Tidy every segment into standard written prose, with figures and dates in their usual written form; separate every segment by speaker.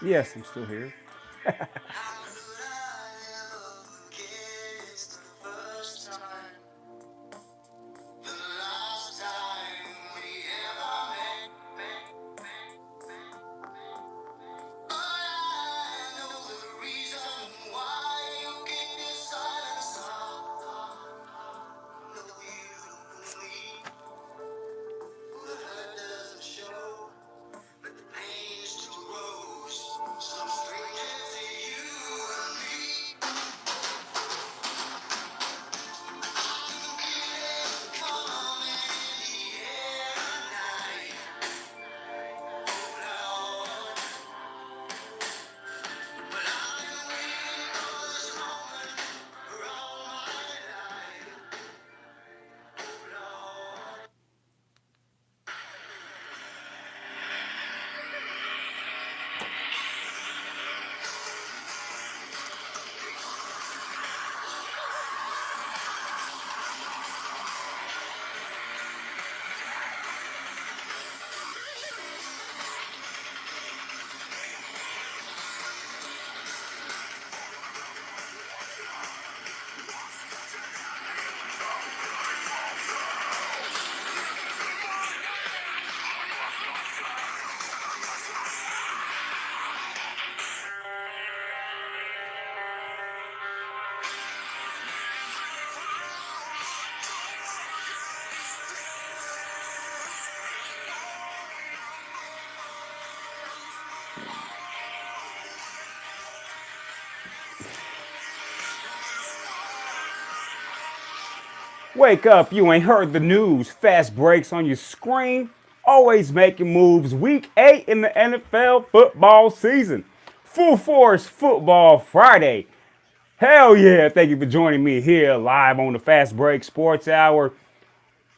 Speaker 1: Yes, I'm still here. Wake up, you ain't heard the news. Fast breaks on your screen. Always making moves. Week 8 in the NFL football season. Full Force Football Friday. Hell yeah, thank you for joining me here live on the Fast Break Sports Hour.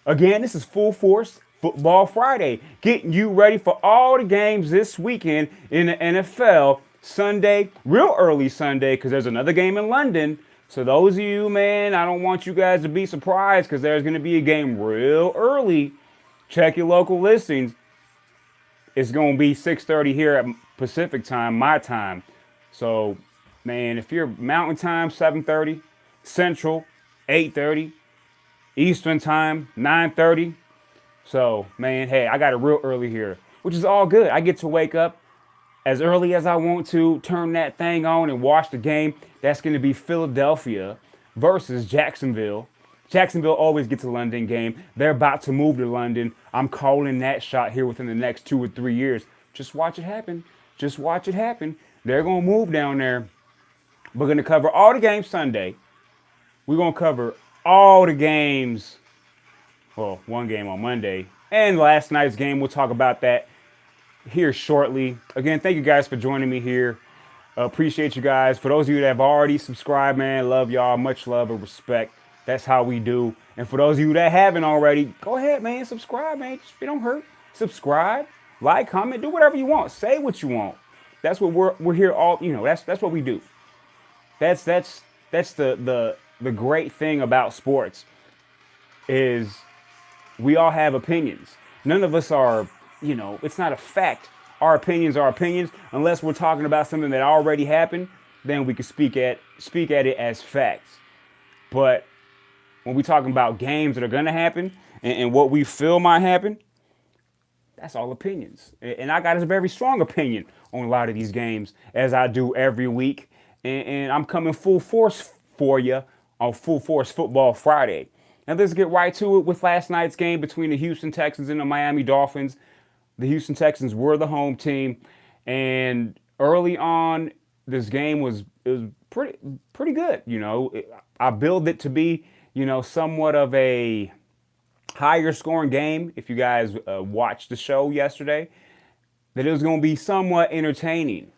Speaker 1: Again, this is Full Force Football Friday, getting you ready for all the games this weekend in the NFL. Sunday, real early Sunday, because there's another game in London. So those of you, man, I don't want you guys to be surprised because there's going to be a game real early. Check your local listings. It's going to be 6:30 here at Pacific time, my time. So, man, if you're Mountain time, 7:30, Central, 8:30, Eastern time, 9:30. So, man, hey, I got it real early here, which is all good. I get to wake up as early as I want to, turn that thing on and watch the game. That's going to be Philadelphia versus Jacksonville. Jacksonville always gets a London game. They're about to move to London. I'm calling that shot here within the next 2 or 3 years. Just watch it happen. Just watch it happen. They're going to move down there. We're going to cover all the games Sunday. We're going to cover all the games, well, one game on Monday. And last night's game, we'll talk about that here shortly. Again, thank you guys for joining me here. Appreciate you guys. For those of you that have already subscribed, man, love y'all. Much love and respect. That's how we do. And for those of you that haven't already, go ahead, man. Subscribe, man. It don't hurt. Subscribe, like, comment, do whatever you want. Say what you want. That's what we're here all. That's what we do. That's the great thing about sports is we all have opinions. None of us are, it's not a fact. Our opinions are opinions. Unless we're talking about something that already happened, then we can speak at it as facts. But when we're talking about games that are gonna happen and what we feel might happen, that's all opinions. And I got a very strong opinion on a lot of these games, as I do every week. And I'm coming full force for you on Full Force Football Friday. Now let's get right to it with last night's game between the Houston Texans and the Miami Dolphins. The Houston Texans were the home team, and early on, this game was pretty good. I build it to be somewhat of a higher scoring game. If you guys watched the show yesterday, that it was going to be somewhat entertaining.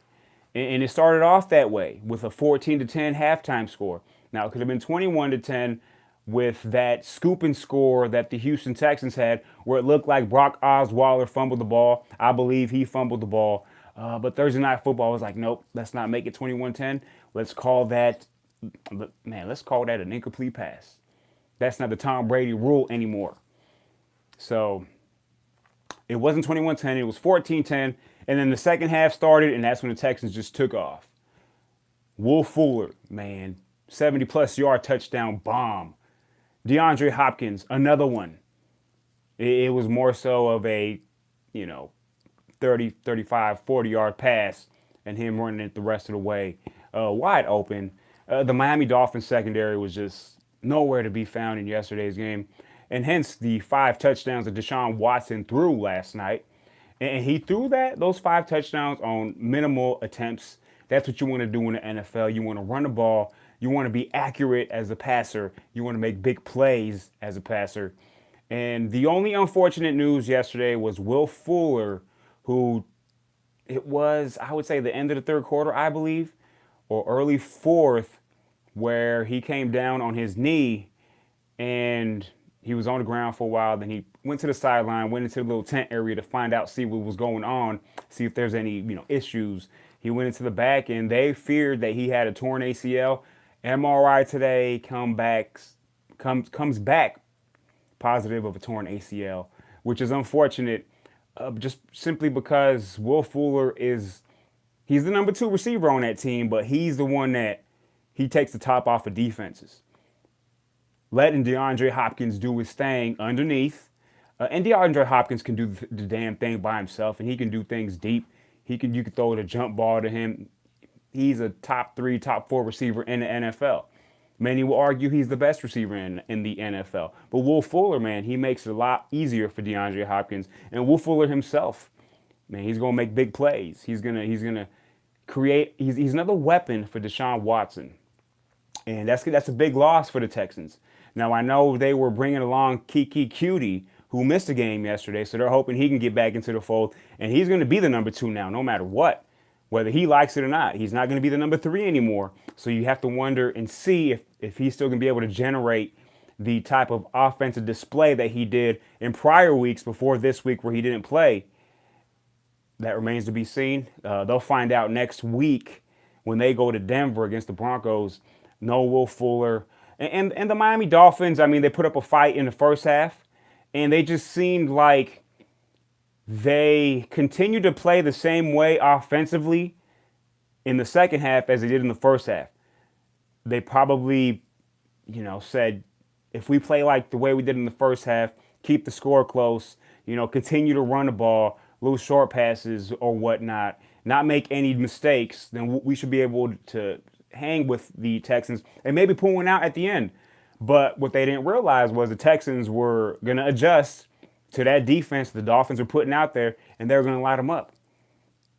Speaker 1: And it started off that way with a 14-10 halftime score. Now, it could have been 21-10 with that scoop and score that the Houston Texans had, where it looked like Brock Osweiler fumbled the ball. I believe he fumbled the ball. But Thursday Night Football was like, nope, let's not make it 21-10. Let's call that, let's call that an incomplete pass. That's not the Tom Brady rule anymore. So it wasn't 21-10, it was 14-10, And then the second half started, and that's when the Texans just took off. Will Fuller, man, 70-plus yard touchdown bomb. DeAndre Hopkins, another one. It was more so of a, 30, 35, 40-yard pass and him running it the rest of the way wide open. The Miami Dolphins secondary was just nowhere to be found in yesterday's game. And hence the 5 touchdowns that Deshaun Watson threw last night. And he threw those 5 touchdowns on minimal attempts. That's what you want to do in the NFL. You want to run the ball. You want to be accurate as a passer. You want to make big plays as a passer. And the only unfortunate news yesterday was Will Fuller, who it was, I would say, the end of the third quarter, I believe, or early fourth, where he came down on his knee and he was on the ground for a while. Then he went to the sideline, went into the little tent area to find out, see what was going on, see if there's any, issues. He went into the back and they feared that he had a torn ACL. MRI today comes back positive of a torn ACL, which is unfortunate, just simply because Will Fuller he's the number 2 receiver on that team, but he's the one that he takes the top off of defenses. Letting DeAndre Hopkins do his thing underneath. And DeAndre Hopkins can do the damn thing by himself, and he can do things deep. You can throw the jump ball to him. He's a top 3, top 4 receiver in the NFL. Many will argue he's the best receiver in the NFL. But Will Fuller, man, he makes it a lot easier for DeAndre Hopkins. And Will Fuller himself, man, he's gonna make big plays. He's gonna create. He's another weapon for Deshaun Watson, and that's a big loss for the Texans. Now I know they were bringing along Keke Coutee, who missed a game yesterday, so they're hoping he can get back into the fold, and he's going to be the number 2 now, no matter what, whether he likes it or not. He's not going to be the number 3 anymore. So you have to wonder and see if he's still going to be able to generate the type of offensive display that he did in prior weeks before this week where he didn't play. That remains to be seen. They'll find out next week when they go to Denver against the Broncos. No Will Fuller. And the Miami Dolphins, I mean, they put up a fight in the first half, and they just seemed like they continued to play the same way offensively in the second half as they did in the first half. They probably, said, if we play like the way we did in the first half, keep the score close, continue to run the ball, little short passes or whatnot, not make any mistakes, then we should be able to hang with the Texans and maybe pull one out at the end. But what they didn't realize was the Texans were going to adjust to that defense the Dolphins were putting out there, and they were going to light them up.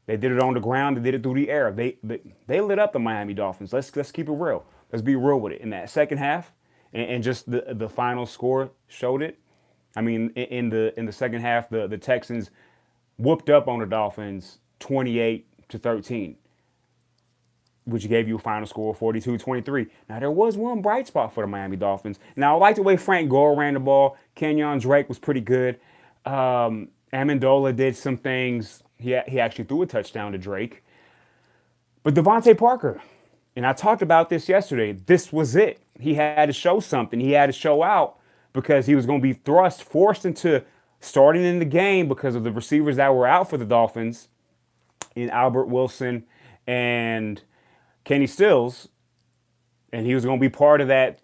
Speaker 1: They did it on the ground. They did it through the air. They lit up the Miami Dolphins. Let's keep it real. Let's be real with it. In that second half, and just the final score showed it. I mean, in the second half, the Texans whooped up on the Dolphins 28-13. Which gave you a final score of 42-23. Now, there was one bright spot for the Miami Dolphins. Now, I like the way Frank Gore ran the ball. Kenyon Drake was pretty good. Amendola did some things. He actually threw a touchdown to Drake. But Devontae Parker, and I talked about this yesterday, this was it. He had to show something. He had to show out because he was going to be forced into starting in the game because of the receivers that were out for the Dolphins in Albert Wilson and Kenny Stills, and he was going to be part of that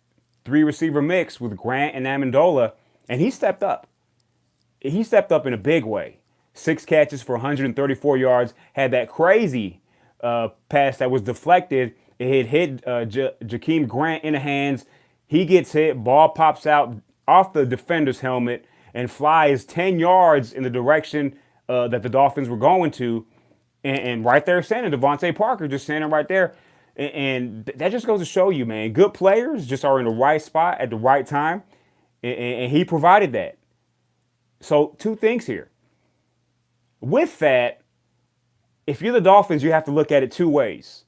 Speaker 1: 3-receiver mix with Grant and Amendola, and he stepped up. He stepped up in a big way. 6 catches for 134 yards, had that crazy pass that was deflected. It hit Jakeem Grant in the hands. He gets hit, ball pops out off the defender's helmet and flies 10 yards in the direction that the Dolphins were going to, and right there standing, Devontae Parker just standing right there. And that just goes to show you, man, good players just are in the right spot at the right time. And he provided that. So 2 things here. With that, if you're the Dolphins, you have to look at it 2 ways.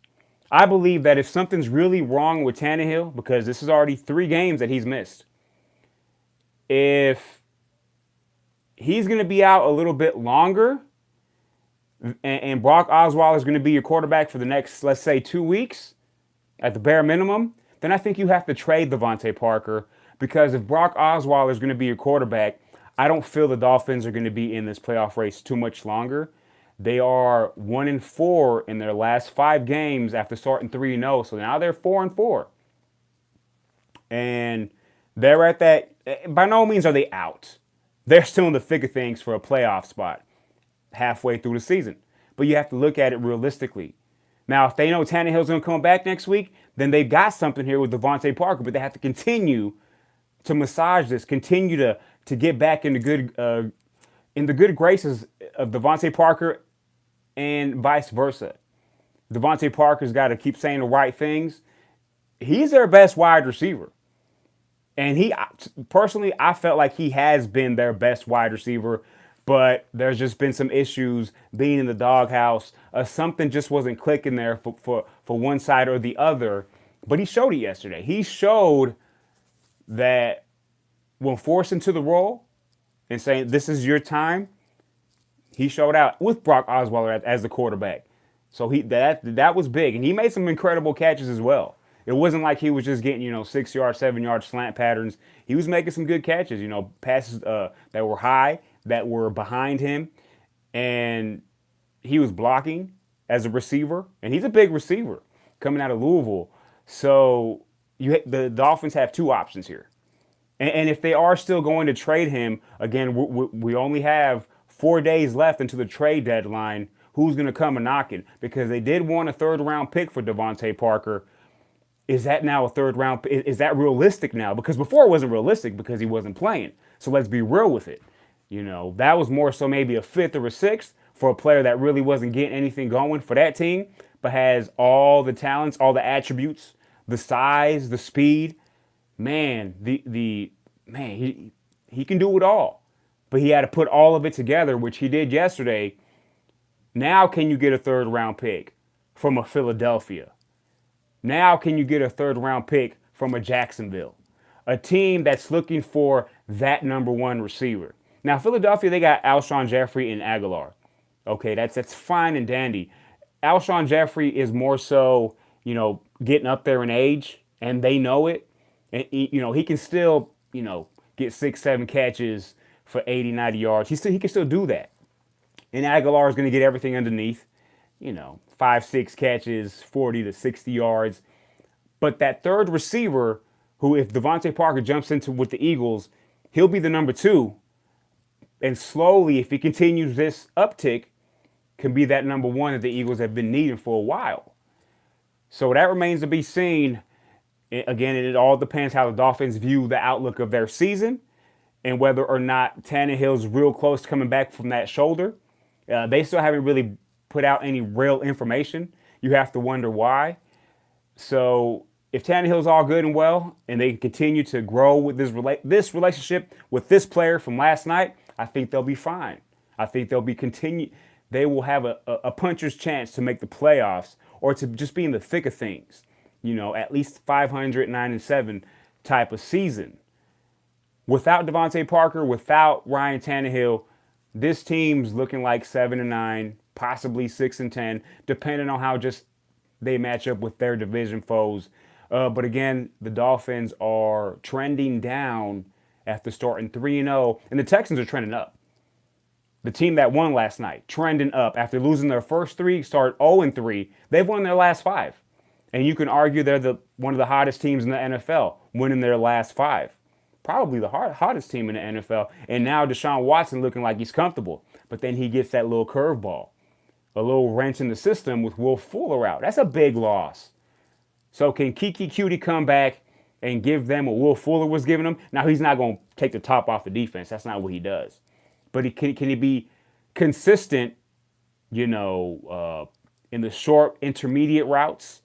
Speaker 1: I believe that if something's really wrong with Tannehill, because this is already 3 games that he's missed, if he's going to be out a little bit longer, and Brock Osweiler is going to be your quarterback for the next, let's say, 2 weeks at the bare minimum, then I think you have to trade Devontae Parker, because if Brock Osweiler is going to be your quarterback, I don't feel the Dolphins are going to be in this playoff race too much longer. They are 1-4 in their last 5 games after starting 3-0. So now they're 4-4. And they're at that. By no means are they out. They're still in the thick of things for a playoff spot halfway through the season. But you have to look at it realistically. Now, if they know Tannehill's going to come back next week, then they've got something here with Devontae Parker. But they have to continue to massage this, continue to get back in the good graces of Devontae Parker and vice versa. Devontae Parker's got to keep saying the right things. He's their best wide receiver. And personally, I felt like he has been their best wide receiver, but there's just been some issues being in the doghouse. Something just wasn't clicking there for one side or the other. But he showed it yesterday. He showed that when forced into the role and saying, this is your time, he showed out with Brock Osweiler as the quarterback. So that was big. And he made some incredible catches as well. It wasn't like he was just getting, 6-yard, 7-yard slant patterns. He was making some good catches, passes that were high, that were behind him. And he was blocking as a receiver. And he's a big receiver coming out of Louisville. So the Dolphins have two options here. And if they are still going to trade him, again, we only have 4 days left until the trade deadline. Who's going to come and knocking? Because they did want a third-round pick for Devontae Parker. Is that now a third round? Is that realistic now? Because before it wasn't realistic because he wasn't playing. So let's be real with it. That was more so maybe a fifth or a sixth for a player that really wasn't getting anything going for that team, but has all the talents, all the attributes, the size, the speed. Man, he can do it all. But he had to put all of it together, which he did yesterday. Now can you get a third round pick from a Philadelphia? Now can you get a third round pick from a Jacksonville? A team that's looking for that number one receiver. Now, Philadelphia, they got Alshon Jeffrey and Aguilar. Okay, that's fine and dandy. Alshon Jeffrey is more so, getting up there in age, and they know it. And, he can still, get 6-7 catches for 80, 90 yards. He can still do that. And Aguilar is going to get everything underneath, 5-6 catches, 40 to 60 yards. But that third receiver, who if Devontae Parker jumps into with the Eagles, he'll be the number two. And slowly, if he continues this uptick, can be that number one that the Eagles have been needing for a while. So that remains to be seen. Again, it all depends how the Dolphins view the outlook of their season and whether or not Tannehill's real close to coming back from that shoulder. They still haven't really put out any real information. You have to wonder why. So if Tannehill's all good and well and they continue to grow with this relationship with this player from last night, I think they'll be fine. I think they will have a puncher's chance to make the playoffs or to just be in the thick of things. At least 500, 9-7 type of season. Without Devontae Parker, without Ryan Tannehill, this team's looking like 7-9, possibly 6-10, depending on how just they match up with their division foes. But again, the Dolphins are trending down after starting 3-0, and the Texans are trending up. The team that won last night, trending up after losing their first three, started 0-3. They've won their last 5. And you can argue they're one of the hottest teams in the NFL, winning their last 5. Probably the hottest team in the NFL. And now Deshaun Watson looking like he's comfortable. But then he gets that little curveball, a little wrench in the system with Will Fuller out. That's a big loss. So can Kiki Cutie come back and give them what Will Fuller was giving them? Now, he's not going to take the top off the defense. That's not what he does. But can he be consistent, in the short, intermediate routes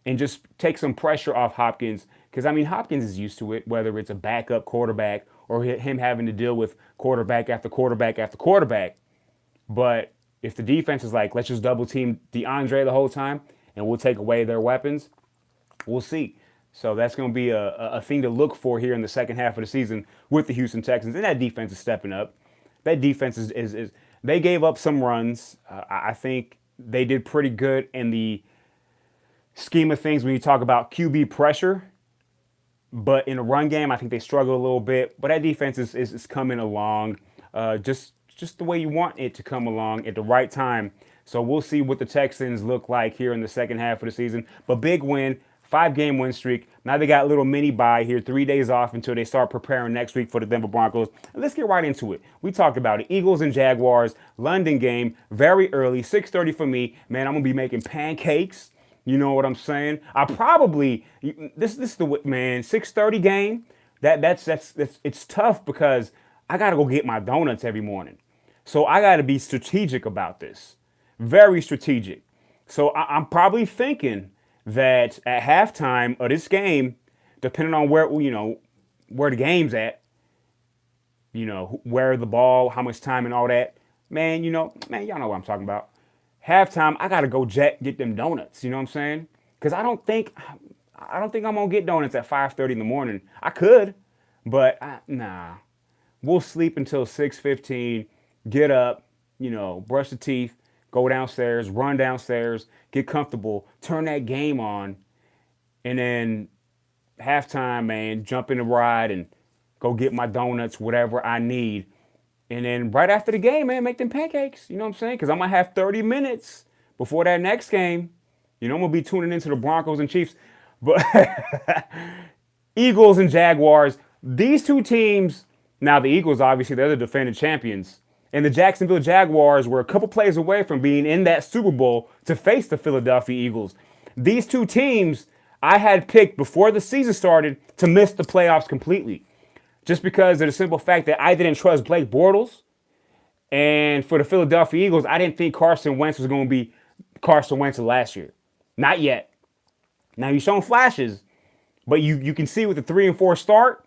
Speaker 1: and just take some pressure off Hopkins? Because, Hopkins is used to it, whether it's a backup quarterback or him having to deal with quarterback after quarterback after quarterback. But if the defense is like, let's just double team DeAndre the whole time and we'll take away their weapons, we'll see. So that's going to be a thing to look for here in the second half of the season with the Houston Texans. And that defense is stepping up. That defense is they gave up some runs. I think they did pretty good in the scheme of things when you talk about QB pressure. But in a run game, I think they struggle a little bit. But that defense is coming along, just just the way you want it to come along at the right time. So we'll see what the Texans look like here in the second half of the season. But big win, 5-game win streak. Now they got a little mini bye here, 3 days off until they start preparing next week for the Denver Broncos. And let's get right into it. We talked about it. Eagles and Jaguars, London game, very early, 6:30 for me. Man, I'm gonna be making pancakes. You know what I'm saying? I probably this is the man 6:30 game. That's it's tough because I gotta go get my donuts every morning. So I gotta be strategic about this. Very strategic. So I'm probably thinking that at halftime of this game, depending on where the game's at, where the ball, how much time and all that, man, y'all know what I'm talking about. Halftime, I gotta go get them donuts. You know what I'm saying? Because I don't think I'm gonna get donuts at 5:30 in the morning. I could, but nah. We'll sleep until 6:15. Get up, brush the teeth, go downstairs, run downstairs, get comfortable, turn that game on, and then halftime, man, jump in the ride and go get my donuts, whatever I need. And then right after the game, man, make them pancakes. You know what I'm saying? Because I'm going to have 30 minutes before that next game. I'm going to be tuning into the Broncos and Chiefs. But Eagles and Jaguars, these two teams, now the Eagles, obviously, they're the defending champions. And the Jacksonville Jaguars were a couple plays away from being in that Super Bowl to face the Philadelphia Eagles. These two teams I had picked before the season started to miss the playoffs completely. Just because of the simple fact that I didn't trust Blake Bortles. And for the Philadelphia Eagles, I didn't think Carson Wentz was going to be Carson Wentz of last year. Not yet. Now, he's shown flashes, but you can see with the 3-4 start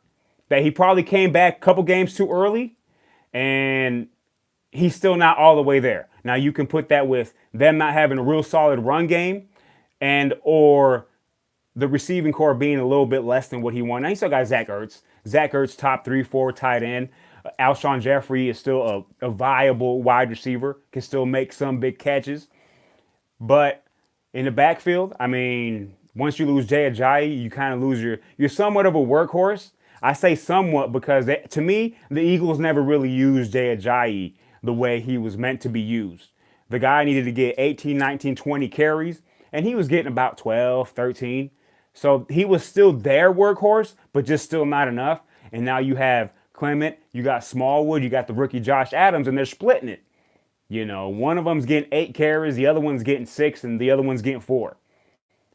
Speaker 1: that he probably came back a couple games too early. And he's still not all the way there. Now, you can put that with them not having a real solid run game and or the receiving core being a little bit less than what he wanted. Now, he still got Zach Ertz. Zach Ertz, top 3-4 tight end. Alshon Jeffrey is still a viable wide receiver, can still make some big catches. But in the backfield, I mean, once you lose Jay Ajayi, you kind of lose you're somewhat of a workhorse. I say somewhat because to me, the Eagles never really used Jay Ajayi the way he was meant to be used. The guy needed to get 18, 19, 20 carries, and he was getting about 12, 13. So he was still their workhorse, but just still not enough. And now you have Clement, you got Smallwood, you got the rookie Josh Adams, and they're splitting it. One of them's getting 8 carries, the other one's getting 6, and the other one's getting 4.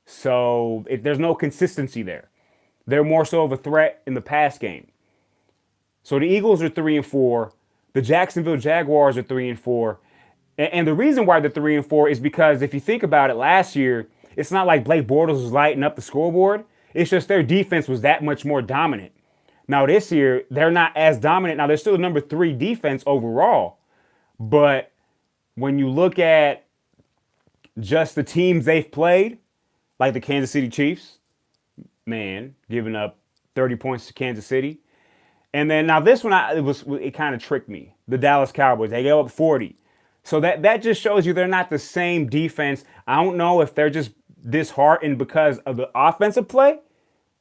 Speaker 1: So there's no consistency there. They're more so of a threat in the pass game. So the Eagles are 3-4. The Jacksonville Jaguars are 3-4. And the reason why they're 3-4 is because if you think about it, last year, it's not like Blake Bortles was lighting up the scoreboard. It's just their defense was that much more dominant. Now this year, they're not as dominant. Now they're still the number 3 defense overall. But when you look at just the teams they've played, like the Kansas City Chiefs, man, giving up 30 points to Kansas City. And then now this one, it kind of tricked me. The Dallas Cowboys, they gave up 40. So that just shows you they're not the same defense. I don't know if they're just disheartened because of the offensive play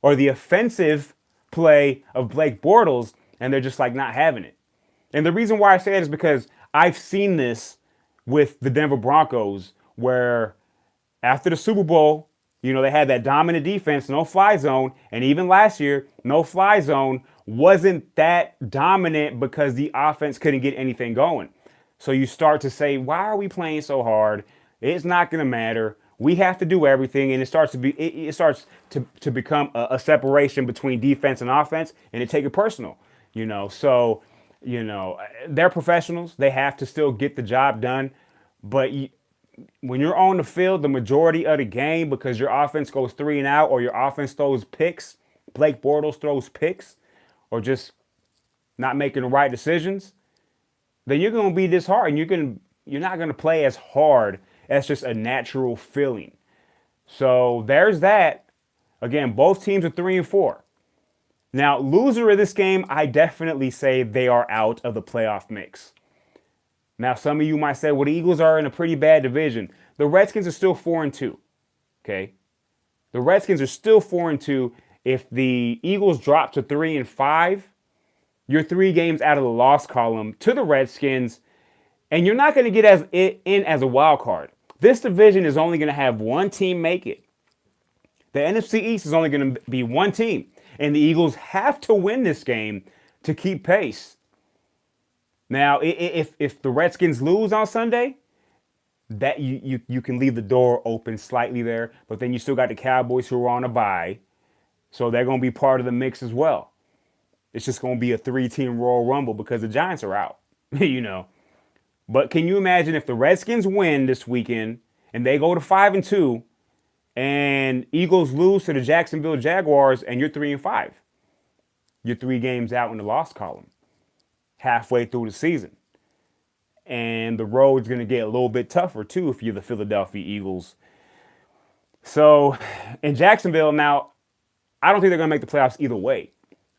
Speaker 1: or the offensive play of Blake Bortles, and they're just like not having it. And the reason why I say that is because I've seen this with the Denver Broncos, where after the Super Bowl, they had that dominant defense, no fly zone. And even last year, no fly zone wasn't that dominant because the offense couldn't get anything going. So you start to say, why are we playing so hard? It's not going to matter. We have to do everything. And it starts to become a separation between defense and offense, and they take it personal, So, they're professionals. They have to still get the job done. But when you're on the field the majority of the game because your offense goes 3 and out or your offense throws picks, Blake Bortles throws picks, or just not making the right decisions, then you're going to be disheartened. You're not going to play as hard. That's just a natural feeling. So there's that. Again, both teams are 3-4. Now, loser of this game, I definitely say they are out of the playoff mix. Now, some of you might say, well, the Eagles are in a pretty bad division. The Redskins are still 4-2. Okay? The Redskins are still 4-2. If the Eagles drop to 3-5, you're 3 games out of the loss column to the Redskins, And you're not going to get in as a wild card. This division is only going to have one team make it. The NFC East is only going to be one team. And the Eagles have to win this game to keep pace. Now, if the Redskins lose on Sunday, that you can leave the door open slightly there, but then you still got the Cowboys who are on a bye, so they're going to be part of the mix as well. It's just going to be a 3-team Royal Rumble because the Giants are out, you know. But can you imagine if the Redskins win this weekend and they go to 5-2, and Eagles lose to the Jacksonville Jaguars, and you're 3-5? You're 3 games out in the loss column, halfway through the season. And the road's going to get a little bit tougher, too, if you're the Philadelphia Eagles. So, in Jacksonville, now, I don't think they're going to make the playoffs either way.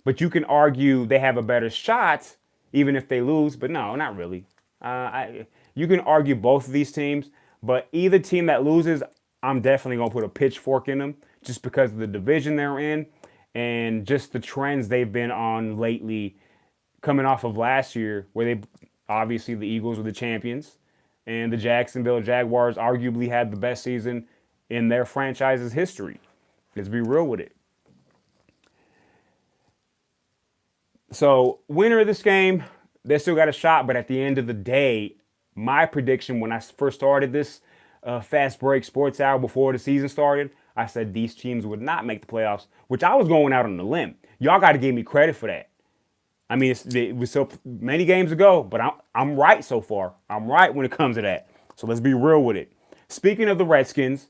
Speaker 1: But you can argue they have a better shot, even if they lose. But no, not really. You can argue both of these teams. But either team that loses, I'm definitely going to put a pitchfork in them just because of the division they're in and just the trends they've been on lately coming off of last year where they obviously the Eagles were the champions and the Jacksonville Jaguars arguably had the best season in their franchise's history. Let's be real with it. So winner of this game, they still got a shot, but at the end of the day, my prediction when I first started this Fast Break Sports Hour before the season started, I said these teams would not make the playoffs, which I was going out on a limb. Y'all got to give me credit for that. I mean, it was so many games ago, but I'm right so far. I'm right when it comes to that. So let's be real with it. Speaking of the Redskins,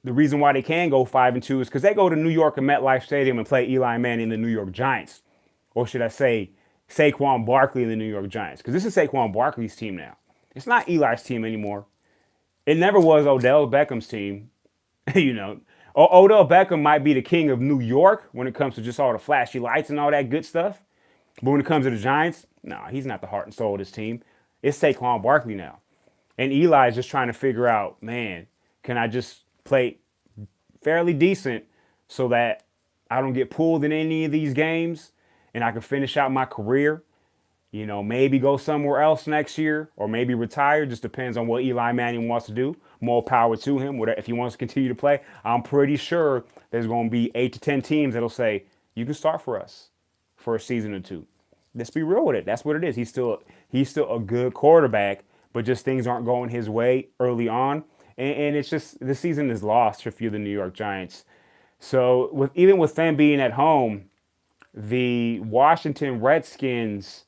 Speaker 1: the reason why they can go 5-2 is because they go to New York and MetLife Stadium and play Eli Manning and the New York Giants. Or should I say Saquon Barkley and the New York Giants? Because this is Saquon Barkley's team now. It's not Eli's team anymore. It never was Odell Beckham's team. You know, Odell Beckham might be the king of New York when it comes to just all the flashy lights and all that good stuff. But when it comes to the Giants, no, he's not the heart and soul of this team. It's Saquon Barkley now. And Eli is just trying to figure out, man, can I just play fairly decent so that I don't get pulled in any of these games and I can finish out my career? You know, maybe go somewhere else next year or maybe retire. Just depends on what Eli Manning wants to do. More power to him. If he wants to continue to play, I'm pretty sure there's going to be 8 to 10 teams that'll say, you can start for us for a season or two. Let's be real with it. That's what it is. He's still a good quarterback, but just things aren't going his way early on. And it's just the season is lost for a few of the New York Giants. So even with them being at home, the Washington Redskins,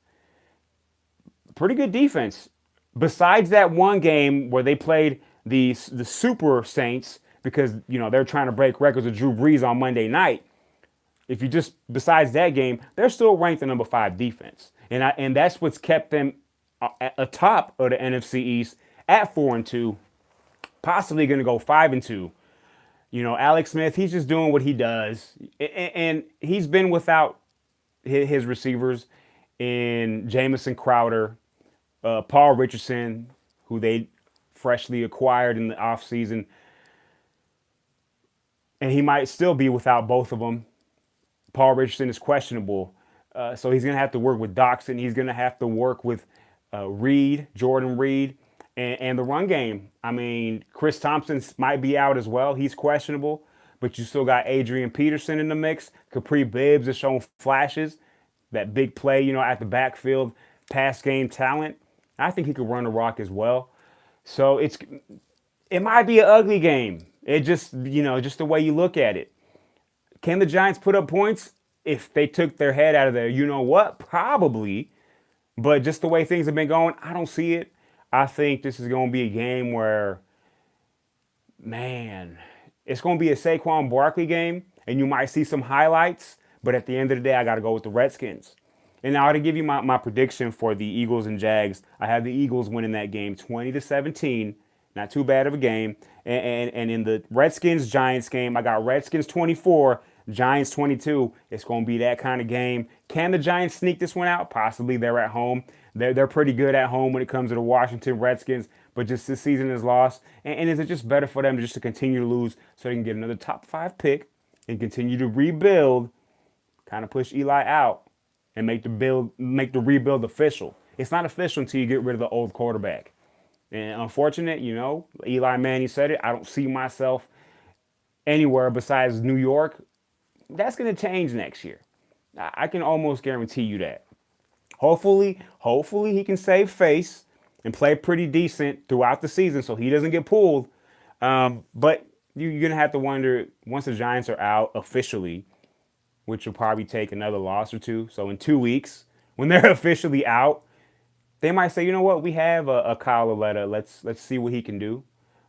Speaker 1: pretty good defense. Besides that one game where they played the Super Saints because, you know, they're trying to break records with Drew Brees on Monday night. If you just, besides that game, they're still ranked the number 5 defense. And that's what's kept them atop of the NFC East at 4-2, possibly going to go 5-2. You know, Alex Smith, he's just doing what he does. And he's been without his receivers in Jamison Crowder, Paul Richardson, who they freshly acquired in the offseason. And he might still be without both of them. Paul Richardson is questionable. So he's going to have to work with Doxson. He's going to have to work with Jordan Reed. And the run game, I mean, Chris Thompson might be out as well. He's questionable. But you still got Adrian Peterson in the mix. Capri Bibbs has shown flashes. That big play, you know, at the backfield, pass game talent. I think he could run the rock as well. So it might be an ugly game. It just, you know, just the way you look at it. Can the Giants put up points if they took their head out of there? You know what? Probably. But just the way things have been going, I don't see it. I think this is going to be a game where, man, it's going to be a Saquon Barkley game, and you might see some highlights. But at the end of the day, I got to go with the Redskins. And now to give you my prediction for the Eagles and Jags, I have the Eagles winning that game 20-17. Not too bad of a game. And in the Redskins-Giants game, I got Redskins 24, Giants 22. It's going to be that kind of game. Can the Giants sneak this one out? Possibly. They're at home. They're pretty good at home when it comes to the Washington Redskins. But just this season is lost. And is it just better for them just to continue to lose so they can get another top 5 pick and continue to rebuild, kind of push Eli out, and make the rebuild official? It's not official until you get rid of the old quarterback. And unfortunate, Eli Manning said it. I don't see myself anywhere besides New York. That's going to change next year. I can almost guarantee you that. Hopefully he can save face and play pretty decent throughout the season so he doesn't get pulled. But you're going to have to wonder once the Giants are out officially, which will probably take another loss or two. So in 2 weeks, when they're officially out, they might say, you know what, we have a Kyle Lauletta. Let's see what he can do.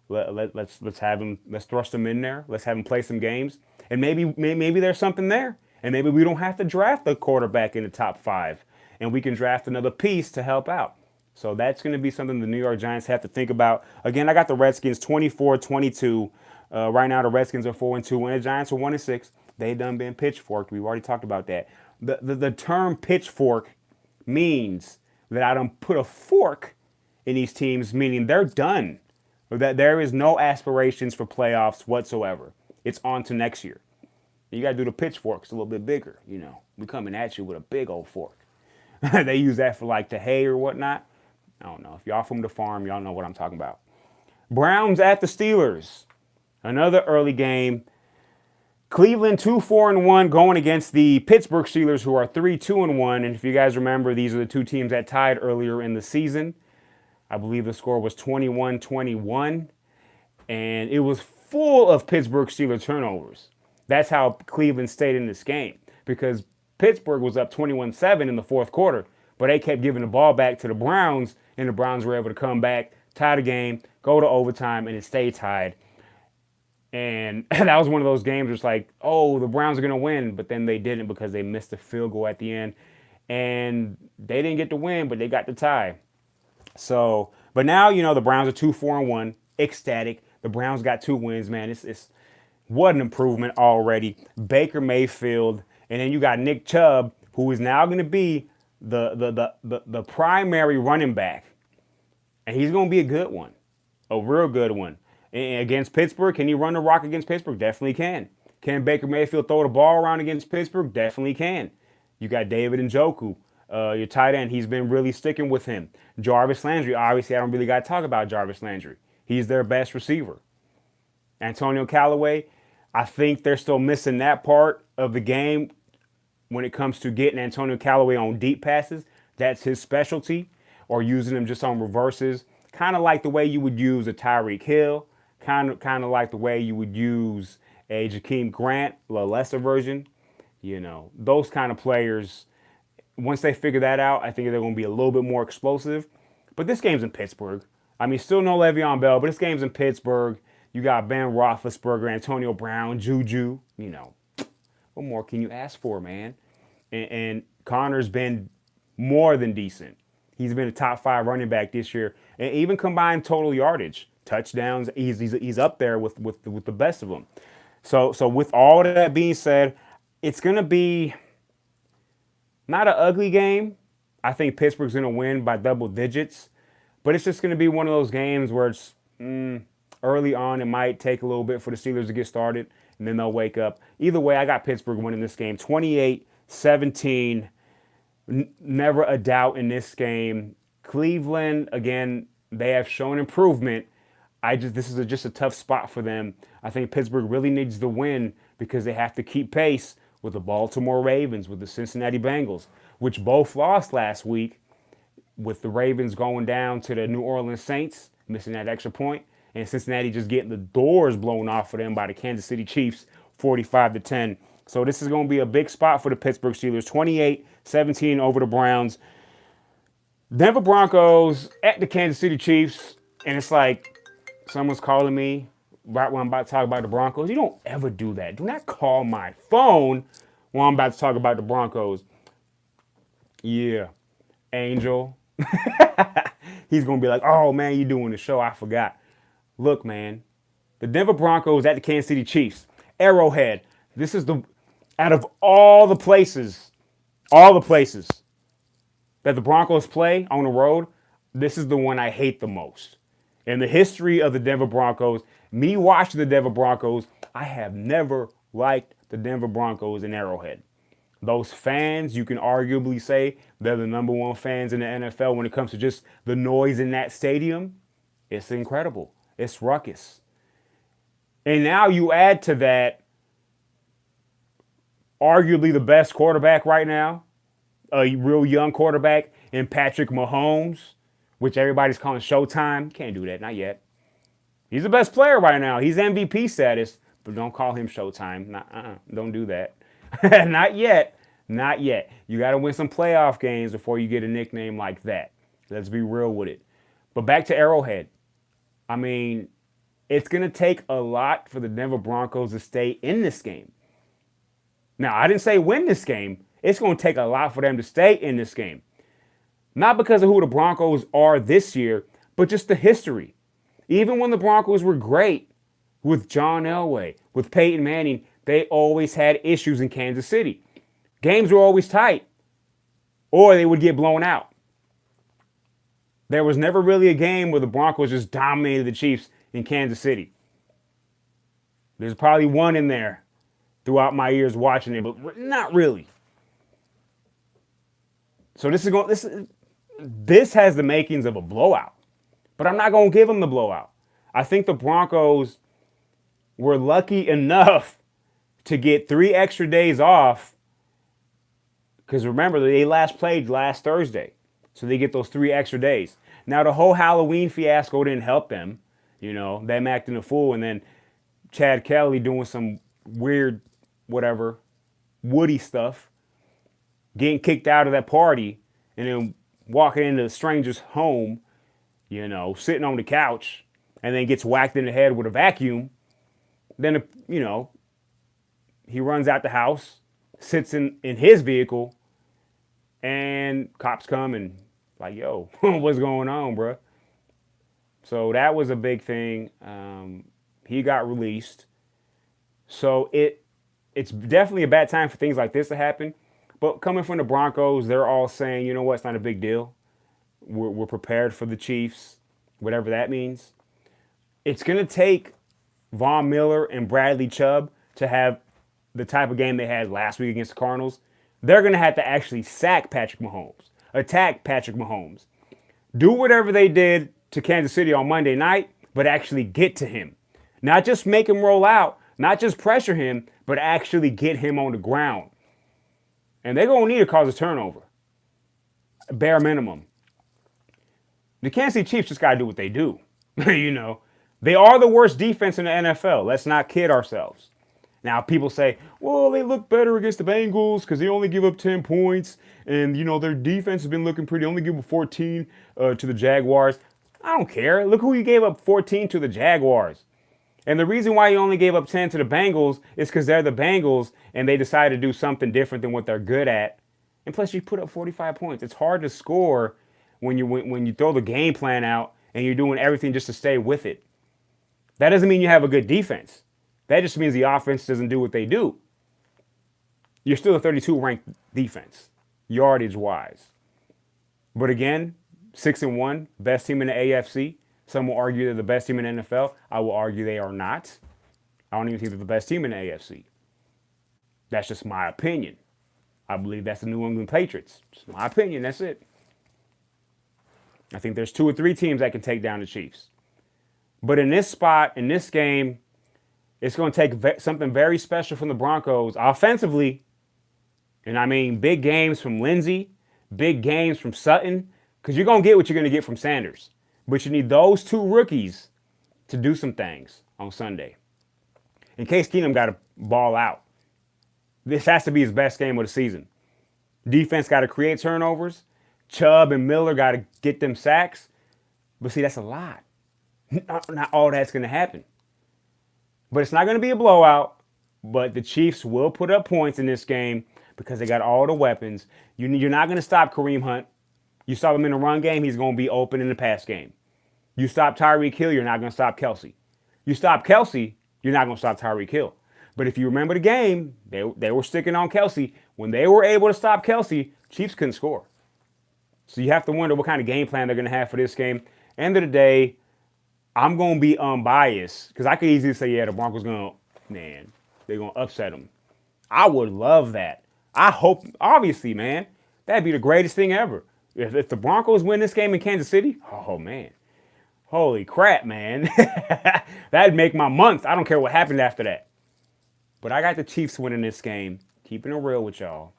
Speaker 1: Let's have him. Let's thrust him in there. Let's have him play some games, and maybe there's something there, and maybe we don't have to draft a quarterback in the top 5, and we can draft another piece to help out. So that's going to be something the New York Giants have to think about. Again, I got the Redskins 24-22. Right now, the Redskins are 4-2, and the Giants are 1-6. They done been pitchforked. We've already talked about that. The term pitchfork means that I don't put a fork in these teams, meaning they're done. Or that there is no aspirations for playoffs whatsoever. It's on to next year. You got to do the pitchforks a little bit bigger. We coming at you with a big old fork. They use that for like the hay or whatnot. I don't know. If y'all from the farm, y'all know what I'm talking about. Browns at the Steelers. Another early game. Cleveland 2-4-1 going against the Pittsburgh Steelers, who are 3-2-1. And if you guys remember, these are the two teams that tied earlier in the season. I believe the score was 21-21. And it was full of Pittsburgh Steelers turnovers. That's how Cleveland stayed in this game, because Pittsburgh was up 21-7 in the fourth quarter, but they kept giving the ball back to the Browns, and the Browns were able to come back, tie the game, go to overtime, and it stayed tied. And that was one of those games where it's like, oh, the Browns are going to win, but then they didn't because they missed a field goal at the end. And they didn't get the win, but they got the tie. So, but now, the Browns are 2-4-1, ecstatic. The Browns got 2 wins, man. It's what an improvement already. Baker Mayfield, and then you got Nick Chubb, who is now going to be the primary running back. And he's going to be a good one, a real good one. And against Pittsburgh, can he run the rock against Pittsburgh? Definitely can. Can Baker Mayfield throw the ball around against Pittsburgh? Definitely can. You got David Njoku, your tight end. He's been really sticking with him. Jarvis Landry, obviously I don't really got to talk about Jarvis Landry. He's their best receiver. Antonio Callaway, I think they're still missing that part of the game when it comes to getting Antonio Callaway on deep passes. That's his specialty, or using him just on reverses. Kind of like the way you would use a Tyreek Hill. Kind of like the way you would use a Jakeem Grant, a lesser version. Those kind of players, once they figure that out, I think they're going to be a little bit more explosive. But this game's in Pittsburgh. I mean, still no Le'Veon Bell, but this game's in Pittsburgh. You got Ben Roethlisberger, Antonio Brown, Juju. What more can you ask for, man? And Connor's been more than decent. He's been a top 5 running back this year, and even combined total yardage, touchdowns. He's up there with the best of them. So with all of that being said, it's gonna be not an ugly game. I think Pittsburgh's gonna win by double digits, but it's just gonna be one of those games where it's early on. It might take a little bit for the Steelers to get started, and then they'll wake up. Either way, I got Pittsburgh winning this game, 28-17. Never a doubt in this game. Cleveland, again, they have shown improvement. This is just a tough spot for them. I think Pittsburgh really needs the win because they have to keep pace with the Baltimore Ravens, with the Cincinnati Bengals, which both lost last week, with the Ravens going down to the New Orleans Saints, missing that extra point, and Cincinnati just getting the doors blown off for them by the Kansas City Chiefs, 45-10. So this is going to be a big spot for the Pittsburgh Steelers, 28-17 over the Browns. Denver Broncos at the Kansas City Chiefs, and it's like someone's calling me right when I'm about to talk about the Broncos. You don't ever do that. Do not call my phone when I'm about to talk about the Broncos. Yeah, Angel. He's going to be like, oh, man, you doing the show. I forgot. Look, man, the Denver Broncos at the Kansas City Chiefs. Arrowhead. This is out of all the places that the Broncos play on the road, this is the one I hate the most. In the history of the Denver Broncos, me watching the Denver Broncos, I have never liked the Denver Broncos in Arrowhead. Those fans, you can arguably say they're the number one fans in the NFL when it comes to just the noise in that stadium. It's incredible. It's ruckus. And now you add to that arguably the best quarterback right now, a real young quarterback in Patrick Mahomes, which everybody's calling Showtime. Can't do that, not yet. He's the best player right now. He's MVP status, but don't call him Showtime. Don't do that. Not yet. Not yet. You got to win some playoff games before you get a nickname like that. Let's be real with it. But back to Arrowhead. I mean, it's going to take a lot for the Denver Broncos to stay in this game. Now, I didn't say win this game. It's going to take a lot for them to stay in this game. Not because of who the Broncos are this year, but just the history. Even when the Broncos were great with John Elway, with Peyton Manning, they always had issues in Kansas City. Games were always tight, or they would get blown out. There was never really a game where the Broncos just dominated the Chiefs in Kansas City. There's probably one in there throughout my years watching it, but not really. So this has the makings of a blowout, but I'm not going to give them the blowout. I think the Broncos were lucky enough to get 3 extra days off, because remember, they last played last Thursday, so they get those 3 extra days. Now, the whole Halloween fiasco didn't help them, them acting a fool, and then Chad Kelly doing some weird, whatever, Woody stuff, getting kicked out of that party, and then walking into a stranger's home, sitting on the couch, and then gets whacked in the head with a vacuum. Then, he runs out the house, sits in his vehicle, and cops come and like, yo, what's going on, bro? So that was a big thing. He got released. So it's definitely a bad time for things like this to happen. But coming from the Broncos, they're all saying, you know what, it's not a big deal. We're prepared for the Chiefs, whatever that means. It's going to take Von Miller and Bradley Chubb to have the type of game they had last week against the Cardinals. They're going to have to actually sack Patrick Mahomes, attack Patrick Mahomes, do whatever they did to Kansas City on Monday night, but actually get to him. Not just make him roll out, not just pressure him, but actually get him on the ground. And they're going to need to cause a turnover, bare minimum. The Kansas City Chiefs just got to do what they do. They are the worst defense in the NFL. Let's not kid ourselves. Now, people say, well, they look better against the Bengals because they only give up 10 points. And, their defense has been looking pretty. Only give up 14 to the Jaguars. I don't care. Look who you gave up 14 to, the Jaguars. And the reason why you only gave up 10 to the Bengals is because they're the Bengals and they decided to do something different than what they're good at. And plus, you put up 45 points. It's hard to score when you throw the game plan out and you're doing everything just to stay with it. That doesn't mean you have a good defense. That just means the offense doesn't do what they do. You're still a 32 ranked defense, yardage-wise. But again, 6-1, best team in the AFC. Some will argue they're the best team in the NFL. I will argue they are not. I don't even think they're the best team in the AFC. That's just my opinion. I believe that's the New England Patriots. Just my opinion, that's it. I think there's 2 or 3 teams that can take down the Chiefs. But in this spot, in this game, it's going to take something very special from the Broncos offensively. And I mean big games from Lindsey, big games from Sutton, because you're going to get what you're going to get from Sanders. But you need those 2 rookies to do some things on Sunday. In Case Keenum got to ball out. This has to be his best game of the season. Defense got to create turnovers. Chubb and Miller got to get them sacks. But see, that's a lot. Not all that's going to happen. But it's not going to be a blowout. But the Chiefs will put up points in this game because they got all the weapons. You're not going to stop Kareem Hunt. You stop him in the run game, he's going to be open in the pass game. You stop Tyreek Hill, you're not going to stop Kelsey. You stop Kelsey, you're not going to stop Tyreek Hill. But if you remember the game, they were sticking on Kelsey. When they were able to stop Kelsey, Chiefs couldn't score. So you have to wonder what kind of game plan they're going to have for this game. End of the day, I'm going to be unbiased because I could easily say, yeah, the Broncos they're going to upset them. I would love that. I hope, obviously, man, that'd be the greatest thing ever. If the Broncos win this game in Kansas City, oh man, holy crap, man, that'd make my month. I don't care what happened after that. But I got the Chiefs winning this game. Keeping it real with y'all.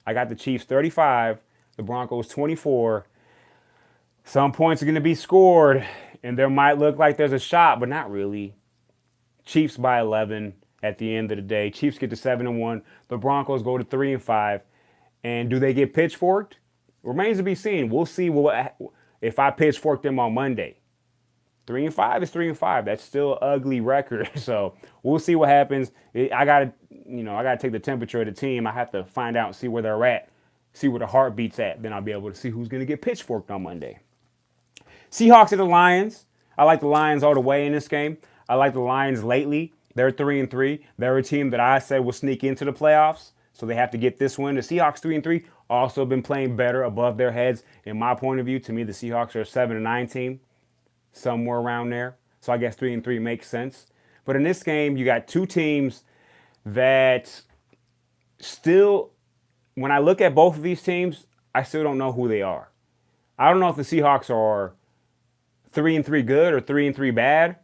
Speaker 1: I got the Chiefs 35, the Broncos 24. Some points are going to be scored, and there might look like there's a shot, but not really. Chiefs by 11 at the end of the day. Chiefs get to 7-1. The Broncos go to 3-5. And do they get pitchforked? Remains to be seen. We'll see if I pitchfork them on Monday. 3-5 is 3-5. That's still an ugly record. So we'll see what happens. I gotta take the temperature of the team. I have to find out and see where they're at, see where the heartbeat's at. Then I'll be able to see who's gonna get pitchforked on Monday. Seahawks at the Lions. I like the Lions all the way in this game. I like the Lions lately. They're 3-3. They're a team that I said will sneak into the playoffs. So they have to get this win. The Seahawks 3-3 also been playing better above their heads. In my point of view, to me, the Seahawks are a 7-9 team, somewhere around there. So I guess 3-3 makes sense. But in this game, you got two teams that still, when I look at both of these teams, I still don't know who they are. I don't know if the Seahawks are 3-3 good or 3-3 bad,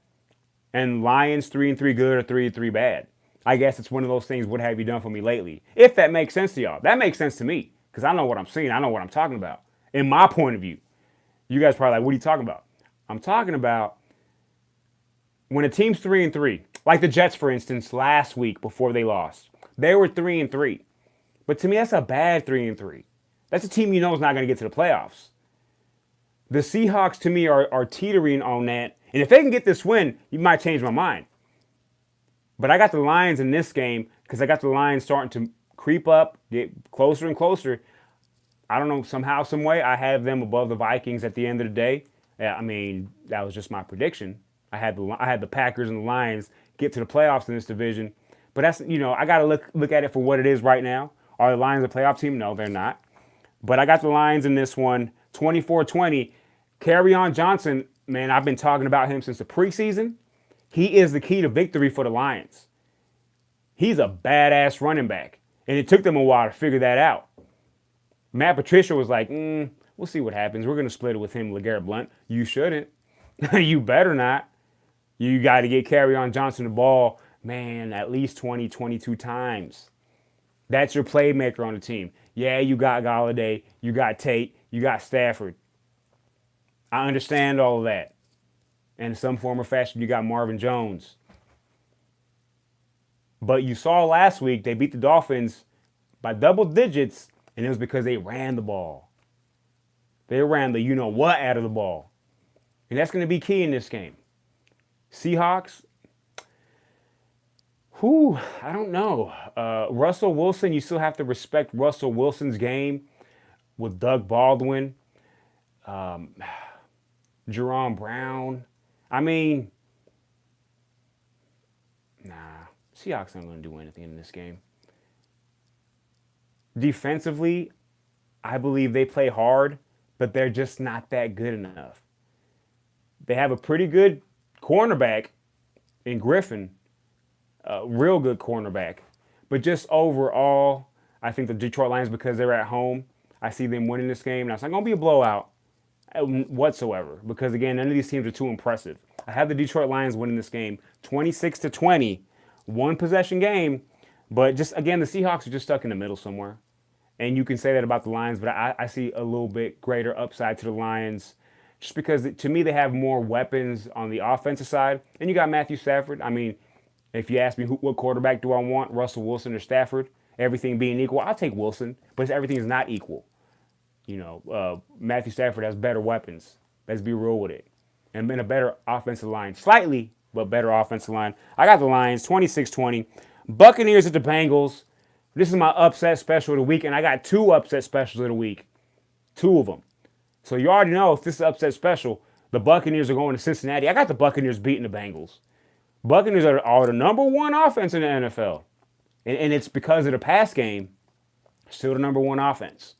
Speaker 1: and Lions 3-3 good or 3-3 bad. I guess it's one of those things, what have you done for me lately? If that makes sense to y'all. That makes sense to me, because I know what I'm seeing. I know what I'm talking about. In my point of view. You guys probably like, what are you talking about? I'm talking about when a team's 3-3, like the Jets, for instance, last week before they lost. They were 3-3. But to me, that's a bad 3-3. That's a team you know is not going to get to the playoffs. The Seahawks, to me, are teetering on that. And if they can get this win, you might change my mind. But I got the Lions in this game because I got the Lions starting to creep up, get closer and closer. I don't know, somehow, some way, I have them above the Vikings at the end of the day. I mean, that was just my prediction. I had the Packers and the Lions get to the playoffs in this division. But that's, I got to look at it for what it is right now. Are the Lions a playoff team? No, they're not. But I got the Lions in this one, 24-20. Kerryon Johnson, man, I've been talking about him since the preseason. He is the key to victory for the Lions. He's a badass running back. And it took them a while to figure that out. Matt Patricia was like, we'll see what happens. We're going to split it with him, LeGarrette Blount. You shouldn't. You better not. You got to get Kerryon Johnson the ball, man, at least 20, 22 times. That's your playmaker on the team. Yeah, you got Golladay, you got Tate, you got Stafford. I understand all of that. And in some form or fashion, you got Marvin Jones. But you saw last week, they beat the Dolphins by double digits, and it was because they ran the ball. They ran the you-know-what out of the ball. And that's going to be key in this game. Seahawks, I don't know. Russell Wilson, you still have to respect Russell Wilson's game with Doug Baldwin, Jerome Brown. I mean, Seahawks aren't going to do anything in this game. Defensively, I believe they play hard, but they're just not that good enough. They have a pretty good cornerback in Griffin, a real good cornerback. But just overall, I think the Detroit Lions, because they're at home, I see them winning this game. Now, it's not going to be a blowout whatsoever because, again, none of these teams are too impressive. I have the Detroit Lions winning this game 26-20, one possession game. But just, again, the Seahawks are just stuck in the middle somewhere. And you can say that about the Lions, but I see a little bit greater upside to the Lions just because, to me, they have more weapons on the offensive side. And you got Matthew Stafford. I mean, if you ask me what quarterback do I want, Russell Wilson or Stafford, everything being equal, I'll take Wilson, but everything is not equal. Matthew Stafford has better weapons. Let's be real with it. And been a better offensive line. Slightly, but better offensive line. I got the Lions, 26-20. Buccaneers at the Bengals. This is my upset special of the week, and I got two upset specials of the week. Two of them. So you already know if this is upset special, the Buccaneers are going to Cincinnati. I got the Buccaneers beating the Bengals. Buccaneers are the number one offense in the NFL. And it's because of the pass game, still the number one offense.